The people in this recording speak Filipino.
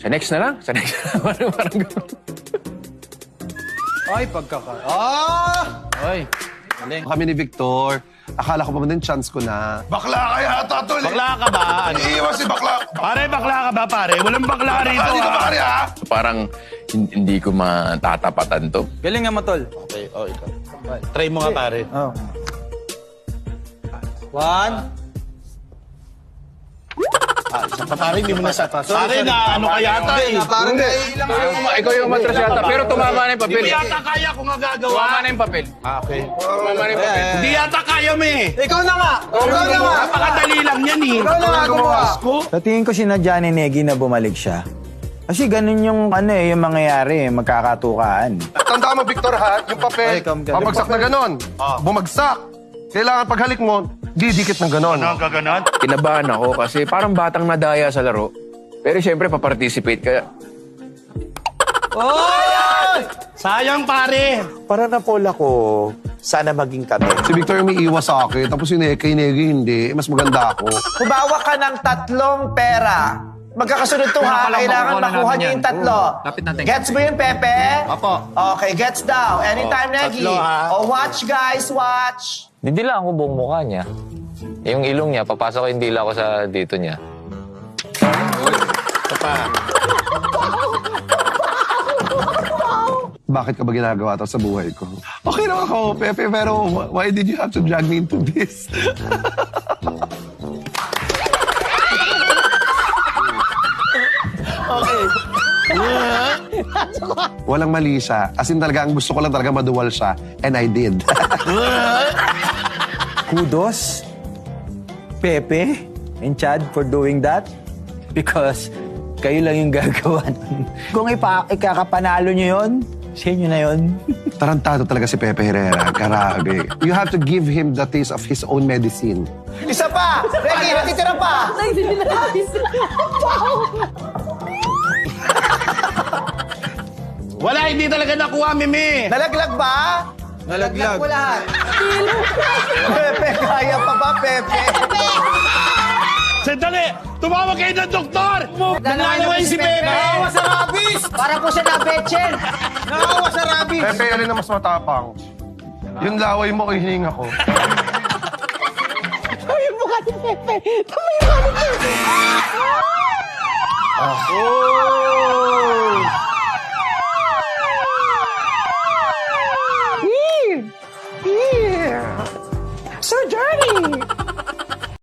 Sa next na lang. Sa next na lang. Parang gano'n. Ay, Ah! Ay. Kami ni Victor. Akala ko pa man din chance ko na. Bakla ka yata, tol. Bakla ka ba? Ano? Iiwas si bakla. Pare, bakla ka ba, pare? Walang bakla rito, Dito ha? pare, ha? So, parang hindi ko matatapatan to. Galing nga mo, tol. Okay, oh, ikaw. Try mo nga, pare. Oh. 1. Isa pa, pare, hindi mo nasa... Pare, na ano ka yata, eh. Parang Ikaw yung matras yata. Pero tumama na yung Hindi papel. mo yata kaya kung gagawa. Tumama na yung papel. Ah, okay. Tumama na yung papel. Hindi yata kaya mo, eh. Ikaw na nga! Ikaw na nga! Napakadali lang yan, eh. Ikaw na nga gumawa! Sa tingin ko sinadya ni Negi na bumalik siya. Kasi ganun yung yung mangyayari, magkakatukaan. Tandaan mo, Victor, ha? Yung papel, pabagsak na ganon. Bumagsak. Kailangan paghalik mo, didikit ng ganon. Ano, gaganon? Kinabahan ako kasi parang batang nadaya sa laro. Pero siyempre, paparticipate kaya. Sayang, pare. Para na poll ako, sana maging kami. Si Victor may iwas sa akin, tapos si Negi hindi. Mas maganda ako. Hubawa ka ng 3 pera. Magkakasunod to ha, kailangan makuha niyo yung 3. Gets mo yun, Pepe? Apo. Okay, gets daw. Anytime, Negi. 3 ha. Oh, watch guys, watch. Didila ko buong mukha niya. Yung ilong niya, papasok yung dila ko sa dito niya. Bakit ka ba ginagawa to sa buhay ko? Okay naman ako, Pepe, pero why did you have to drag me into this? Walang mali siya. As in talaga, ang gusto ko lang talaga maduwal siya. And I did. Kudos, Pepe and Chad for doing that because kayo lang yung gagawa. Kung ikakapanalo nyo yun, sa inyo na yun. Tarantado talaga si Pepe Herrera. Grabe. You have to give him the taste of his own medicine. Isa pa! Negi, natitira pa! Wala, hindi talaga nakuha, Mimi. Nalaglag ba? Nalaglag. Mo lahat. Pepe, kaya pa ba, Pepe? Sandali! Tumawag kayo ng doktor! Nananaway si Pepe! Nakawa sa rabies! Para po siya na-betchen. Nakawa sa rabies! Pepe, alin na mas matapang? Yung laway mo o yung hininga ko? So dirty.